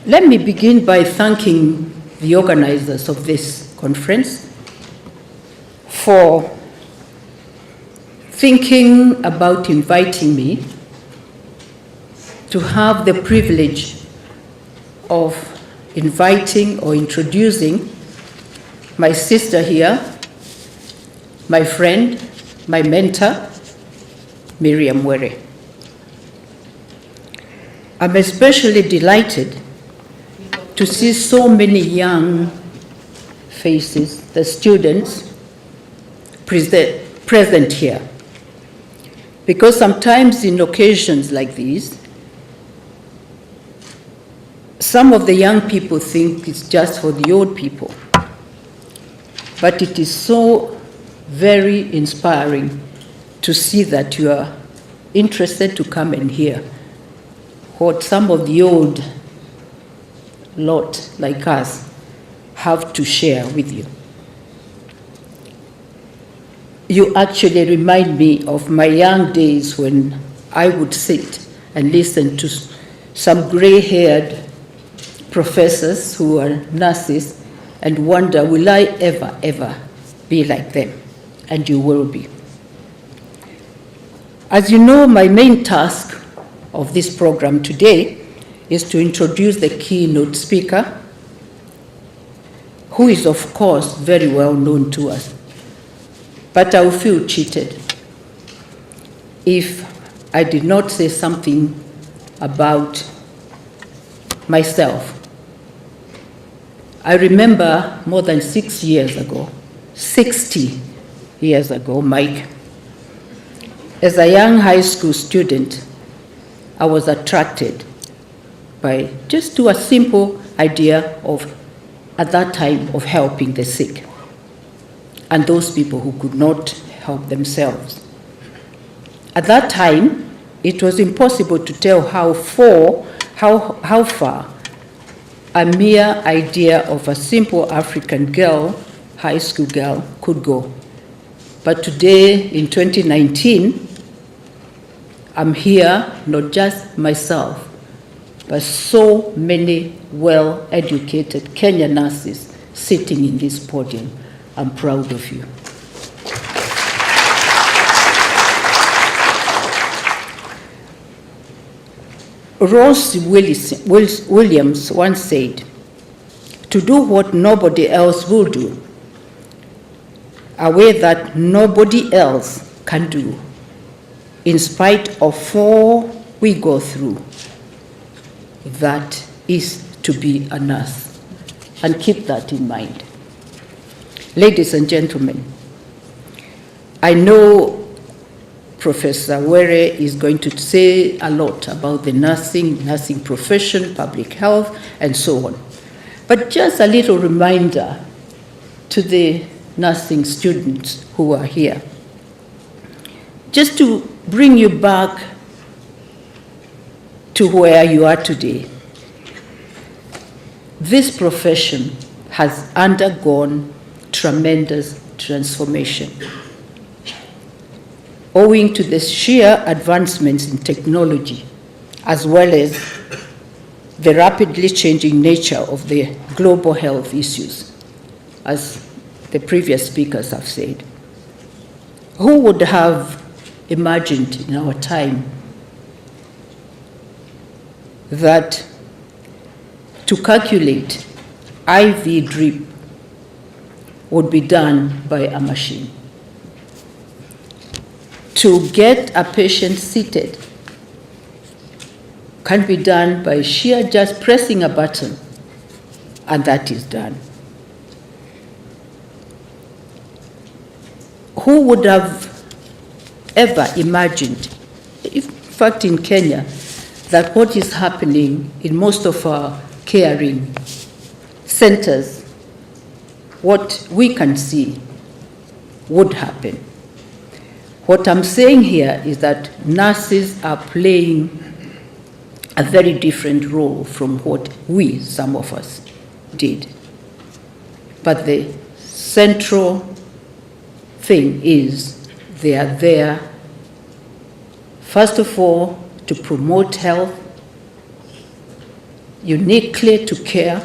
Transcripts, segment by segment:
Let me begin by thanking the organizers of this conference for thinking about inviting me to have the privilege of inviting or introducing my sister here, my friend, my mentor, Miriam Were. I'm especially delighted to see so many young faces, the students present here. Because sometimes in occasions like these, some of the young people think it's just for the old people. But it is so very inspiring to see that you are interested to come and hear what some of the old lot like us have to share with you. You actually remind me of my young days when I would sit and listen to some gray-haired professors who are nurses and wonder, will I ever be like them? And you will be. As you know, my main task of this program today is to introduce the keynote speaker, who is of course very well known to us. But I will feel cheated if I did not say something about myself. I remember more than 6 years ago, 60 years ago, Mike, as a young high school student, I was attracted by just to a simple idea of, at that time, of helping the sick and those people who could not help themselves. At that time, it was impossible to tell how far a mere idea of a simple African girl, high school girl, could go. But today, in 2019, I'm here, not just myself, but so many well-educated Kenyan nurses sitting in this podium. I'm proud of you. Ross Williams once said, to do what nobody else will do, a way that nobody else can do, in spite of all we go through, that is to be a nurse. And keep that in mind. Ladies and gentlemen, I know Professor Were is going to say a lot about the nursing profession, public health, and so on. But just a little reminder to the nursing students who are here, just to bring you back to where you are today. This profession has undergone tremendous transformation, owing to the sheer advancements in technology, as well as the rapidly changing nature of the global health issues, as the previous speakers have said. Who would have imagined in our time that to calculate IV drip would be done by a machine? To get a patient seated can be done by sheer just pressing a button, and that is done. Who would have ever imagined, in fact in Kenya, that what is happening in most of our caring centers, what we can see would happen? What I'm saying here is that nurses are playing a very different role from what we, some of us, did. But the central thing is they are there, first of all, to promote health, uniquely to care,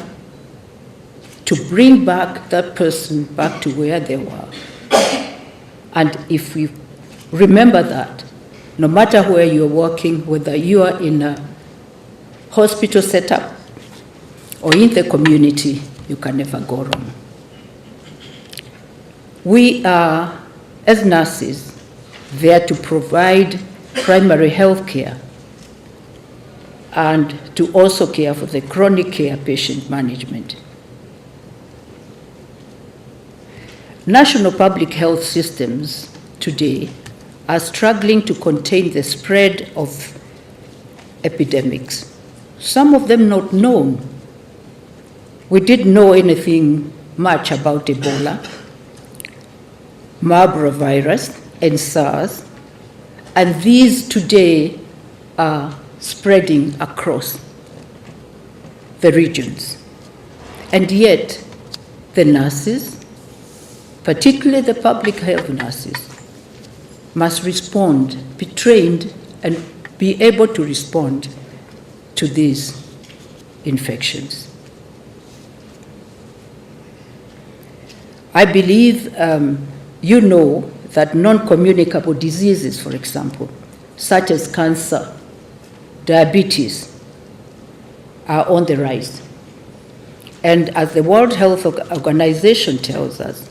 to bring back that person back to where they were. And if we remember that, no matter where you're working, whether you are in a hospital setup or in the community, you can never go wrong. We are, as nurses, there to provide primary health care and to also care for the chronic care patient management. National public health systems today are struggling to contain the spread of epidemics, some of them not known. We didn't know anything much about Ebola, Marburg virus, and SARS, and these today are spreading across the regions. And yet, the nurses, particularly the public health nurses, must respond, be trained, and be able to respond to these infections. I believe you know that non-communicable diseases, for example, such as cancer, diabetes, are on the rise. And as the World Health Organization tells us,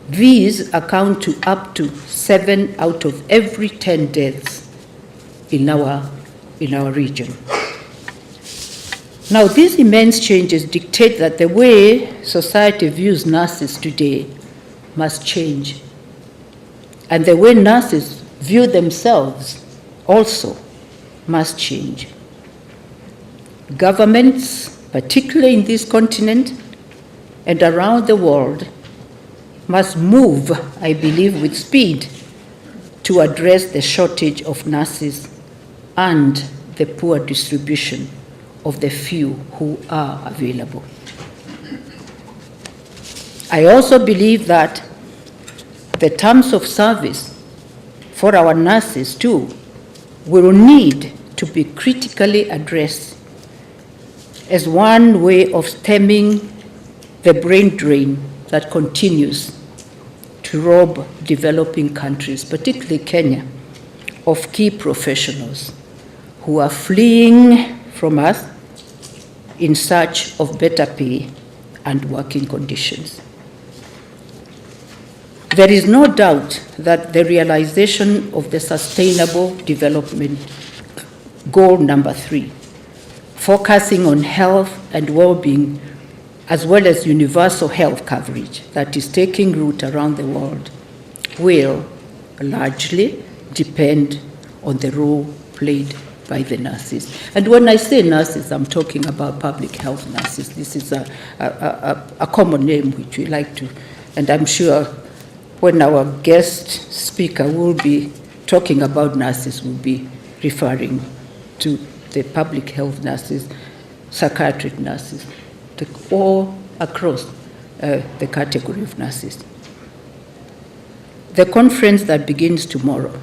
these account to up to 7 out of every 10 deaths in our region. Now, these immense changes dictate that the way society views nurses today must change. And the way nurses view themselves also must change. Governments, particularly in this continent and around the world, must move, I believe, with speed to address the shortage of nurses and the poor distribution of the few who are available. I also believe that the terms of service for our nurses, too, will need to be critically addressed as one way of stemming the brain drain that continues to rob developing countries, particularly Kenya, of key professionals who are fleeing from us in search of better pay and working conditions. There is no doubt that the realization of the Sustainable Development Goal number 3, focusing on health and well-being, as well as universal health coverage that is taking root around the world, will largely depend on the role played by the nurses. And when I say nurses, I'm talking about public health nurses. This is a common name which we like to, and I'm sure when our guest speaker will be talking about nurses, we'll be referring to the public health nurses, psychiatric nurses, all across the category of nurses. The conference that begins tomorrow,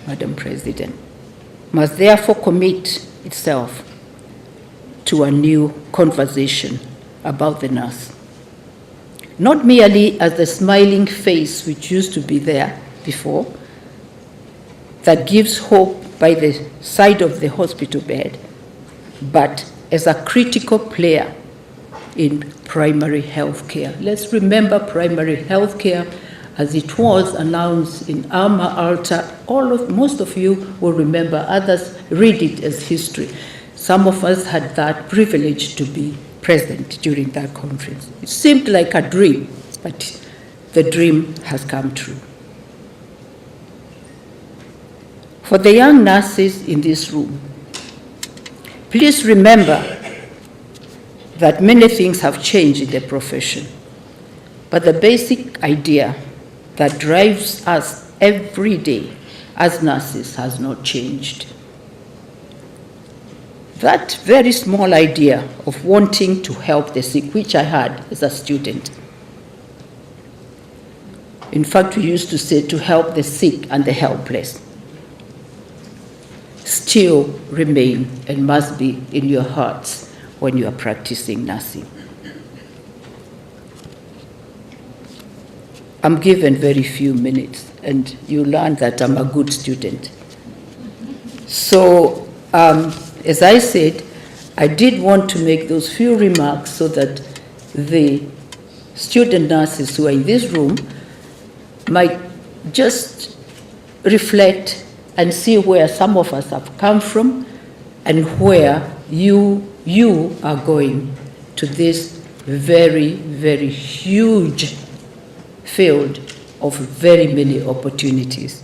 Madam President, must therefore commit itself to a new conversation about the nurse. Not merely as the smiling face which used to be there before, that gives hope by the side of the hospital bed, but as a critical player in primary health care. Let's remember primary health care as it was announced in Alma Ata. Most of you will remember, others read it as history. Some of us had that privilege to be present during that conference. It seemed like a dream, but the dream has come true. For the young nurses in this room, please remember that many things have changed in the profession, but the basic idea that drives us every day as nurses has not changed. That very small idea of wanting to help the sick, which I had as a student. In fact, we used to say to help the sick and the helpless. still remain and must be in your hearts when you are practicing nursing. I'm given very few minutes, and you learn that I'm a good student. So, as I said, I did want to make those few remarks so that the student nurses who are in this room might just reflect and see where some of us have come from and where you are going to this very, very huge field of very many opportunities.